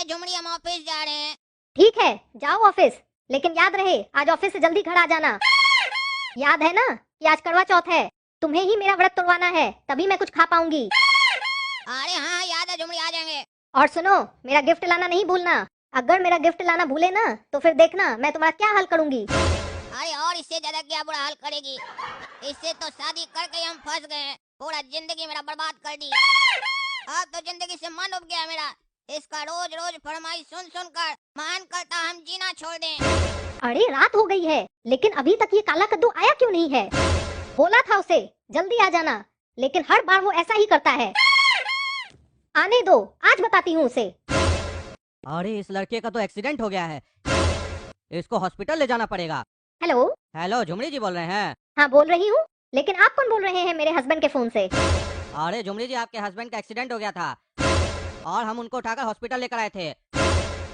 झुमड़ी हम ऑफिस जा रहे हैं। ठीक है, जाओ ऑफिस, लेकिन याद रहे आज ऑफिस से जल्दी घर आ जाना। याद है ना कि आज करवा चौथ है, तुम्हें ही मेरा व्रत तोड़वाना है, तभी मैं कुछ खा पाऊंगी। अरे हाँ याद है झुमड़ी, आ जाएंगे। और सुनो, मेरा गिफ्ट लाना नहीं भूलना। अगर मेरा गिफ्ट लाना भूले ना तो फिर देखना मैं तुम्हारा क्या हाल करूंगी। अरे और इससे ज्यादा क्या बुरा हाल करेगी? इससे तो शादी करके हम फंस गए हैं, पूरा जिंदगी मेरा बर्बाद कर दी। अब तो जिंदगी से मन उब गया मेरा। इसका रोज रोज फरमाइश सुन सुन कर मान करता हम जीना छोड़ दें। अरे रात हो गई है, लेकिन अभी तक ये काला कद्दू आया क्यों नहीं है? बोला था उसे जल्दी आ जाना, लेकिन हर बार वो ऐसा ही करता है। आने दो, आज बताती हूँ उसे। अरे इस लड़के का तो एक्सीडेंट हो गया है, इसको हॉस्पिटल ले जाना पड़ेगा। हेलो। हेलो, झुमड़ी जी बोल रहे हैं? हाँ बोल रही हूँ, लेकिन आप कौन बोल रहे हैं मेरे हस्बैंड के फोन से? अरे झुमड़ी जी, आपके हस्बैंड का एक्सीडेंट हो गया था और हम उनको उठाकर हॉस्पिटल लेकर आए थे,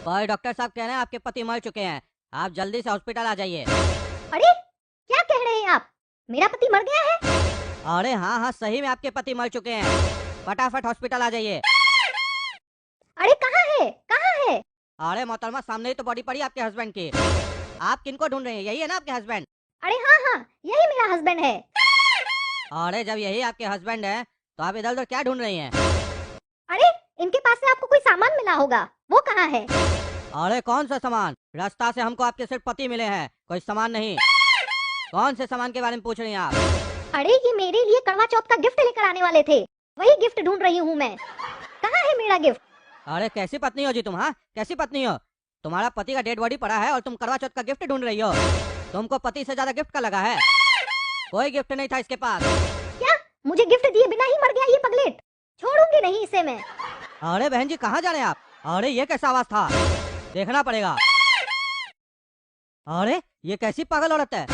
पर डॉक्टर साहब कह रहे हैं आपके पति मर चुके हैं, आप जल्दी से हॉस्पिटल आ जाइए। अरे क्या कह रहे हैं आप? मेरा पति मर गया है? अरे हाँ हाँ, सही में आपके पति मर चुके हैं, फटाफट हॉस्पिटल आ जाइए। अरे कहाँ है, कहाँ है? अरे मोहतरमा, सामने ही तो बॉडी पड़ी आपके हस्बैंड की। आप किनको ढूंढ रहे हैं? यही है ना आपके हस्बैंड? अरे हाँ हाँ, यही मेरा हस्बैंड है। अरे जब यही आपके हस्बैंड है तो आप इधर उधर क्या ढूंढ रही हैं? अरे इनके पास से आपको कोई सामान मिला होगा, वो कहाँ है? अरे कौन सा सामान? रास्ता से हमको आपके सिर्फ पति मिले हैं, कोई सामान नहीं। कौन से सामान के बारे में पूछ रही हैं आप? अरे ये मेरे लिए करवा चौथ का गिफ्ट लेकर आने वाले थे, वही गिफ्ट ढूंढ रही हूँ मैं। कहाँ है मेरा गिफ्ट? अरे कैसी पत्नी हो जी तुम? हाँ, कैसी पत्नी हो? तुम्हारा पति का डेड बॉडी पड़ा है और तुम करवा चौथ का गिफ्ट ढूंढ रही हो? तुमको पति से ज्यादा गिफ्ट का लगा है? कोई गिफ्ट नहीं था इसके पास। क्या? मुझे गिफ्ट दिए बिना ही मर गया ये पगलेट? छोड़ूंगी नहीं इसे मैं। अरे बहन जी, कहाँ जा रहे हैं आप? अरे ये कैसा आवाज था, देखना पड़ेगा। अरे ये कैसी पागल औरत है,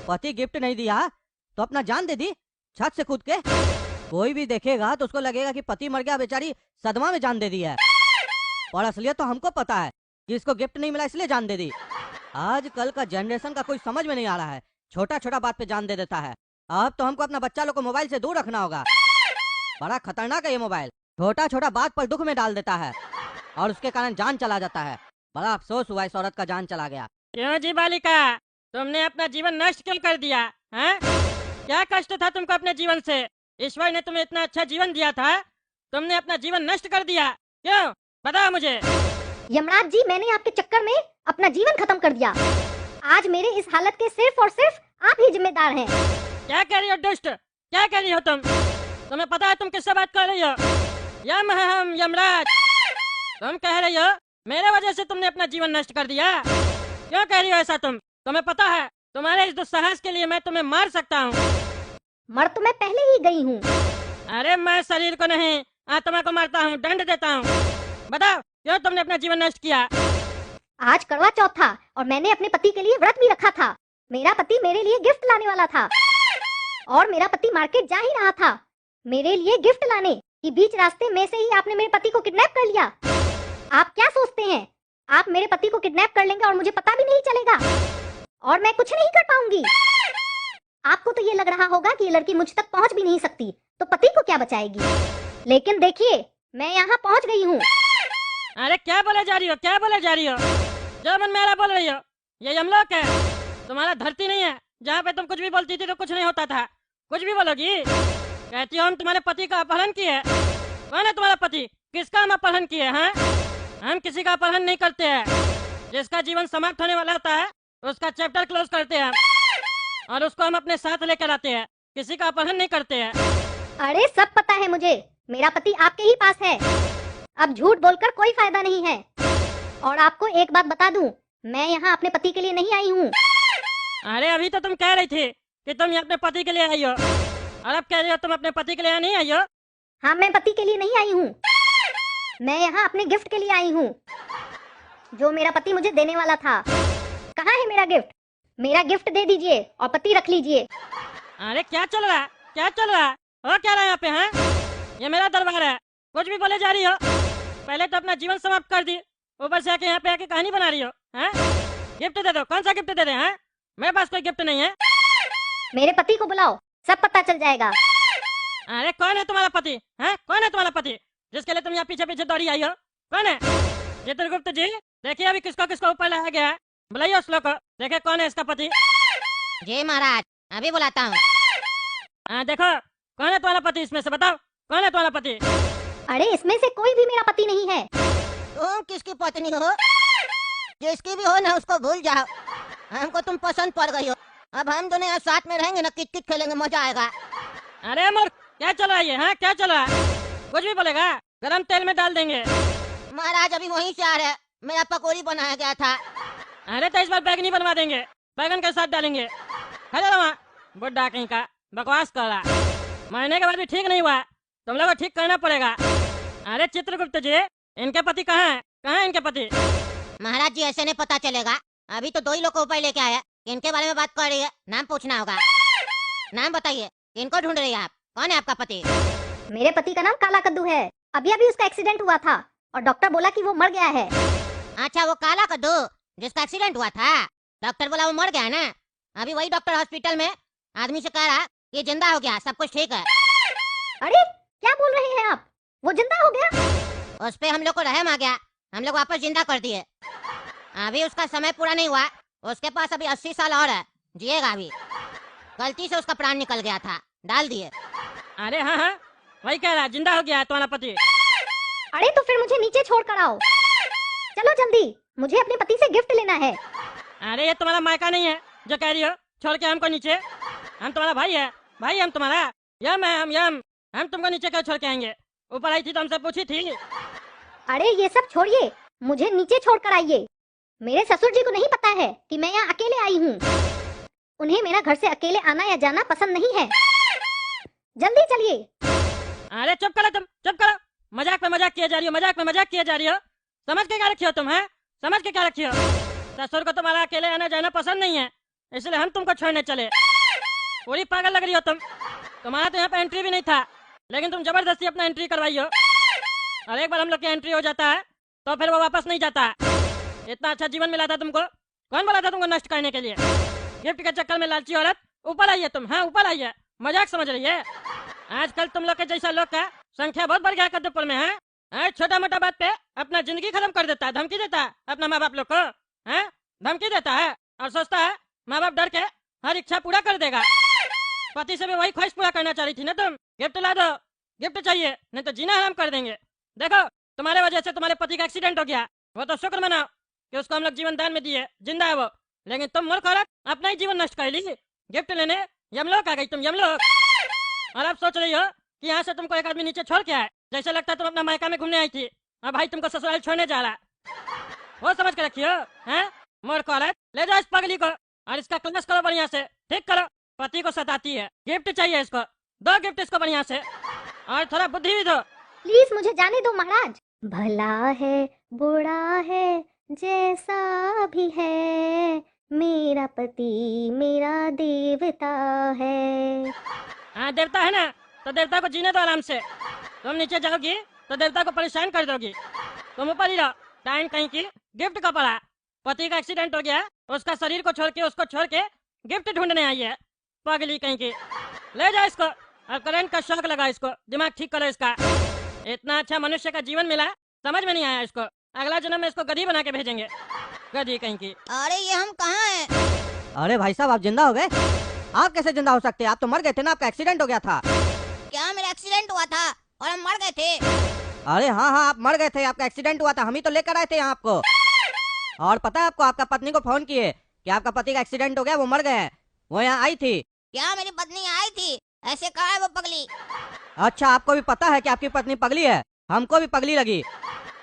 पति गिफ्ट नहीं दिया तो अपना जान दे दी छत से कूद के। कोई भी देखेगा तो उसको लगेगा कि पति मर गया, बेचारी सदमा में जान दे दी है। और असलियत तो हमको पता है कि इसको गिफ्ट नहीं मिला इसलिए जान दे दी। आजकल का जनरेशन का कोई समझ में नहीं आ रहा है, छोटा छोटा बात पे जान दे देता है। अब तो हमको अपना बच्चा लोग को मोबाइल से दूर रखना होगा, बड़ा खतरनाक है ये मोबाइल, छोटा छोटा बात पर दुख में डाल देता है और उसके कारण जान चला जाता है। बड़ा अफसोस हुआ इस औरत का जान चला गया। क्यों जी बालिका, तुमने अपना जीवन नष्ट क्यों कर दिया है? क्या कष्ट था तुमको अपने जीवन से? ईश्वर ने तुम्हें इतना अच्छा जीवन दिया था, तुमने अपना जीवन नष्ट कर दिया क्यों? बताओ मुझे। यमराज जी, मैंने आपके चक्कर में अपना जीवन खत्म कर दिया। आज मेरे इस हालत के सिर्फ और सिर्फ आप ही जिम्मेदार हैं। क्या कह रही हो दुष्ट, क्या कह रही हो तुम? तुम्हें पता है तुम किससे बात कर रही हो? यम है हम, यमराज। तुम कह रही हो मेरे वजह से तुमने अपना जीवन नष्ट कर दिया? क्यों कह रही हो ऐसा तुम? तुम्हें पता है तुम्हारे इस दुस्साहस के लिए मैं तुम्हें मार सकता हूँ। मर तो मैं पहले ही गई हूँ। अरे मैं शरीर को नहीं आत्मा को मारता हूँ, दंड देता हूँ। बताओ क्यों तुमने अपना जीवन नष्ट किया? आज करवा चौथ था और मैंने अपने पति के लिए व्रत भी रखा था। मेरा पति मेरे लिए गिफ्ट लाने वाला था और मेरा पति मार्केट जा ही रहा था मेरे लिए गिफ्ट लाने कि बीच रास्ते में से ही आपने मेरे पति को किडनैप कर लिया। आप क्या सोचते हैं, आप मेरे पति को किडनैप कर लेंगे और मुझे पता भी नहीं चलेगा और मैं कुछ नहीं कर पाऊंगी? आपको तो ये लग रहा होगा कि ये लड़की मुझ तक पहुंच भी नहीं सकती, तो पति को क्या बचाएगी? लेकिन देखिए, मैं यहाँ पहुंच गई हूँ। अरे क्या बोले जा रही हो, क्या बोले जा रही हो? जो मन में आ रहा बोल रही हो। ये यमलोक है, तुम्हारा धरती नहीं है जहाँ पे तुम कुछ भी बोलती थी तो कुछ नहीं होता था। कुछ भी बोलोगी? कहती हो हम तुम्हारे पति का अपहरण किए। कौन है तुम्हारा पति? किसका हम अपहरण किए हैं? हम किसी का अपहरण नहीं करते हैं। जिसका जीवन समाप्त होने वाला होता है उसका चैप्टर क्लोज करते हैं और उसको हम अपने साथ लेकर आते हैं, किसी का अपहरण नहीं करते हैं। अरे सब पता है मुझे, मेरा पति आपके ही पास है। अब झूठ बोलकर कोई फायदा नहीं है। और आपको एक बात बता दूं, मैं यहाँ अपने पति के लिए नहीं आई हूँ। अरे अभी तो तुम कह रही थी कि तुम अपने पति के लिए आई हो और अब कह रही हो तुम अपने पति के लिए नहीं आई हो। हाँ, मैं पति के लिए नहीं आई हूँ, मैं यहाँ अपने गिफ्ट के लिए आई हूँ जो मेरा पति मुझे देने वाला था। कहाँ है मेरा गिफ्ट? मेरा गिफ्ट दे दीजिए और पति रख लीजिए। अरे क्या चल रहा है, क्या चल रहा है? हो क्या रहा है यहाँ पे? हैं? ये मेरा दरबार है, कुछ भी बोले जा रही हो। पहले तो अपना जीवन समाप्त कर दी, ऊपर से आके यहाँ पे आके कहानी बना रही हो। हैं? गिफ्ट दे दो, कौन सा गिफ्ट दे दे? हैं? मेरे पास कोई गिफ्ट नहीं है। मेरे पति को बुलाओ, सब पता चल जाएगा। अरे कौन है तुम्हारा पति? हैं? कौन है तुम्हारा पति जिसके लिए तुम यहाँ पीछे पीछे दौड़ी आई हो? कौन है? चित्रगुप्त जी, देखिए अभी किसको किसको ऊपर लाया गया है। बुलाइए उस लोग को, देखे कौन है इसका पति। जी महाराज, अभी बुलाता हूँ। हाँ देखो, कौन है तुम्हारा पति, इसमें से बताओ कौन है तुम्हारा पति। अरे इसमें से कोई भी मेरा पति नहीं है। तुम किसकी पत्नी हो? जिसकी भी हो ना, उसको भूल जाओ। हमको तुम पसंद पड़ गई हो। अब हम दोनों यहाँ साथ में रहेंगे ना, किट किट खेलेंगे, मजा आएगा। अरे मूर्ख, क्या चल रहा है ये? हाँ क्या चल रहा है? कुछ भी बोलेगा गरम तेल में डाल देंगे। महाराज अभी वहीं से आ रहे हैं, मेरा पकौड़ी बनाया गया था। अरे तो इस बार बैगनी बनवा देंगे, बैगन के साथ डालेंगे। खड़े रहो वहाँ, बुड्ढा कहीं का बकवास कर रहा। मरने के बाद भी ठीक नहीं हुआ, तुम लोगों को ठीक करना पड़ेगा। अरे चित्रगुप्त जी, इनके पति कहाँ है? कहाँ है इनके पति? महाराज जी ऐसे नहीं पता चलेगा, अभी तो 2 ही लोग को ऊपर लेके आए हैं। इनके बारे में बात कर रही है, नाम पूछना होगा। नाम बताइए, इनको ढूंढ रही है आप? कौन है आपका पति? मेरे पति का नाम काला कद्दू है। अभी अभी उसका एक्सीडेंट हुआ था और डॉक्टर बोला कि वो मर गया है। अच्छा, वो काला कद्दू जिसका एक्सीडेंट हुआ था, डॉक्टर बोला वो मर गया ना। अभी वही डॉक्टर हॉस्पिटल में आदमी से कह रहा ये जिंदा हो गया, सब कुछ ठीक है। अरे क्या बोल रहे हैं आप? वो जिंदा हो गया? उस पे हम लोग को रहम आ गया, हम लोग वापस जिंदा कर दिए। अभी उसका समय पूरा नहीं हुआ, उसके पास अभी 80 साल और है, जिएगा अभी। गलती से उसका प्राण निकल गया था, डाल दिए। अरे हाँ हाँ, वही कह रहा है, जिंदा हो गया है तुम्हारा पति। अरे तो फिर मुझे नीचे छोड़ कर आओ। चलो जल्दी, मुझे अपने पति से गिफ्ट लेना है। अरे ये तुम्हारा मायका नहीं है जो कह रही हो छोड़ के हमको नीचे। हम तुम्हारा भाई है, भाई हम तुम्हारा। यम है हम तुमको नीचे क्यों छोड़ के आएंगे? ऊपर आई थी तो हमसे पूछी थी। अरे ये सब छोड़िए, मुझे नीचे छोड़ कर आइए। मेरे ससुर जी को नहीं पता है कि मैं यहाँ अकेले आई हूँ। उन्हें मेरा घर से अकेले आना या जाना पसंद नहीं है। जल्दी चलिए। अरे चुप करो तुम, चुप करो। मजाक पे मजाक किया जा रही हो, मजाक पे मजाक किया जा रही हो। समझ के क्या रखी हो तुम? है समझ के क्या रखी हो? ससुर को तुम्हारा अकेले आना जाना पसंद नहीं है, इसलिए हम तुमको छोड़ने चले। पूरी पागल लग रही हो तुम। तुम्हारा तो यहाँ पे एंट्री भी नहीं था, लेकिन तुम जबरदस्ती अपना एंट्री करवाई हो। और एक बार हम लोग की एंट्री हो जाता है तो फिर वो वापस नहीं जाता। इतना अच्छा जीवन मिला था तुमको, कौन बोला था तुमको नष्ट करने के लिए? गिफ्ट के चक्कर में लालची औरत ऊपर आई है तुम। हाँ ऊपर आई है, मजाक समझ रही है? आजकल तुम लोग के जैसा लोग का संख्या बहुत बढ़ गया कद्दूपुर में। है छोटा मोटा बात पे अपना जिंदगी खत्म कर देता है, धमकी देता है अपना माँ बाप लोग को। है धमकी देता है और सोचता है माँ बाप डर के हर इच्छा पूरा कर देगा। पति से भी वही ख्वाहिश पूरा करना चाह रही थी ना तुम। गिफ्ट ला दो, गिफ्ट चाहिए नहीं तो जीना हराम कर देंगे। देखो तुम्हारे वजह से तुम्हारे पति का एक्सीडेंट हो गया, वो तो शुक्र मनाओ कि उसको हम लोग जीवन दान में दिए, जिंदा है वो। लेकिन तुम मूर्ख औरत अपना ही जीवन नष्ट कर ली। गिफ्ट लेने यमलोक आ गई तुम, यमलोक। और अब सोच रही हो कि यहाँ से तुमको एक आदमी नीचे छोड़ के आए, जैसे लगता है तुम अपना मायका में घूमने आई थी और भाई तुमको ससुराल छोड़ने जा रहा। वो समझ के रखियो। हैं मूर्ख औरत, ले जाओ इस पगली को और इसका क्लास करो बढ़िया से, ठीक करो। पति को सताती है, गिफ्ट चाहिए इसको, दो गिफ्ट इसको बढ़िया से और थोड़ा बुद्धि भी दो। प्लीज मुझे जाने दो महाराज। भला है बुरा है जैसा भी है, मेरा पति मेरा देवता है। हाँ देवता है ना, तो देवता को जीने दो आराम से। तुम नीचे जाओगी तो देवता को परेशान कर दोगी। तुम ऊपर ही रहो, टाइम कहीं की गिफ्ट का पड़ा। पति का एक्सीडेंट हो गया, उसका शरीर को छोड़ के उसको छोड़ के गिफ्ट ढूंढने आई है, पगली कहीं की। ले जाओ इसको और करंट का शॉक लगा इसको, दिमाग ठीक करो इसका। इतना अच्छा मनुष्य का जीवन मिला, समझ में नहीं आया इसको। अगला जन्म में इसको गधी बना के भेजेंगे, गधी कहीं की। अरे ये हम कहाँ हैं? अरे भाई साहब, आप जिंदा हो गए? आप कैसे जिंदा हो सकते हैं? आप तो मर गए थे ना, आपका एक्सीडेंट हो गया था। क्या मेरा एक्सीडेंट हुआ था और हम मर गए थे? अरे हाँ हाँ, आप मर गए थे, आपका एक्सीडेंट हुआ था, हम ही तो लेकर आए थे यहाँ आपको। और पता है आपको, आपका पत्नी को फोन किए कि आपका पति का एक्सीडेंट हो गया, वो मर गए हैं। वो यहाँ आई थी। क्या मेरी पत्नी आई थी? ऐसे कहा है वो पगली? अच्छा, आपको भी पता है कि आपकी पत्नी पगली है? हमको भी पगली लगी।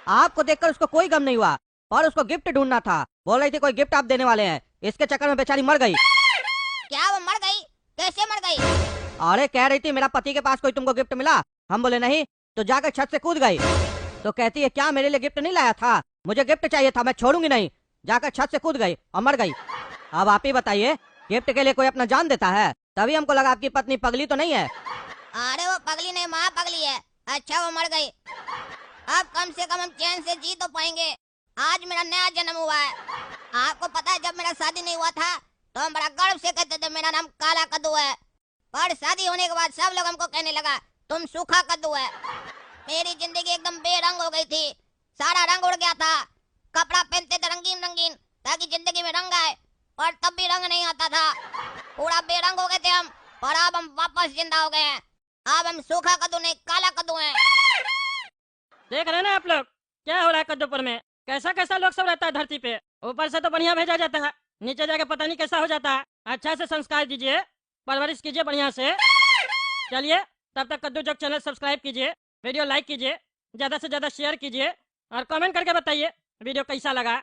आपको देखकर उसको कोई गम नहीं हुआ और उसको गिफ्ट ढूंढना था। बोल रही थी कोई गिफ्ट आप देने वाले हैं, इसके चक्कर में बेचारी मर गई। क्या वो मर गई? कैसे मर गई? अरे कह रही थी मेरा पति के पास कोई तुमको गिफ्ट मिला। हम बोले नहीं, तो जाकर छत से कूद गई। तो कहती है क्या मेरे लिए गिफ्ट नहीं लाया था? मुझे गिफ्ट चाहिए था, मैं छोड़ूंगी नहीं। जाकर छत से कूद गई और मर गई। अब आप ही बताइए, गिफ्ट के लिए कोई अपना जान देता है? तभी हमको लगा आपकी पत्नी पगली तो नहीं है। अरे वो पगली नहीं, माँ पगली है। अच्छा वो मर गई, अब कम से कम हम चैन से जी तो पाएंगे। आज मेरा नया जन्म हुआ है। आपको पता है जब मेरा शादी नहीं हुआ था तो हम बड़ा गर्व से कहते थे मेरा नाम काला कद्दू है, पर शादी होने के बाद सब लोग हमको कहने लगा तुम सूखा कद्दू है। मेरी जिंदगी एकदम बेरंग हो गई थी। सारा रंग उड़ गया था। कपड़ा पहनते थे रंगीन रंगीन ताकि जिंदगी में रंग आए, और तब भी रंग नहीं आता था। पूरा बेरंग हो गए थे हम, और अब हम वापस जिंदा हो गए हैं। अब हम सूखा कद्दू नहीं काला कद्दू हैं। देख रहे हैं ना आप लोग क्या हो रहा है कद्दूपुर में। कैसा कैसा लोग सब रहता है धरती पे। ऊपर से तो बढ़िया भेजा जाता है, नीचे जाके पता नहीं कैसा हो जाता है। अच्छा से संस्कार दीजिए, परवरिश कीजिए बढ़िया से। चलिए तब तक कद्दू जोक चैनल सब्सक्राइब कीजिए, वीडियो लाइक कीजिए, ज्यादा से ज्यादा शेयर कीजिए, और कमेंट करके बताइए वीडियो कैसा लगा।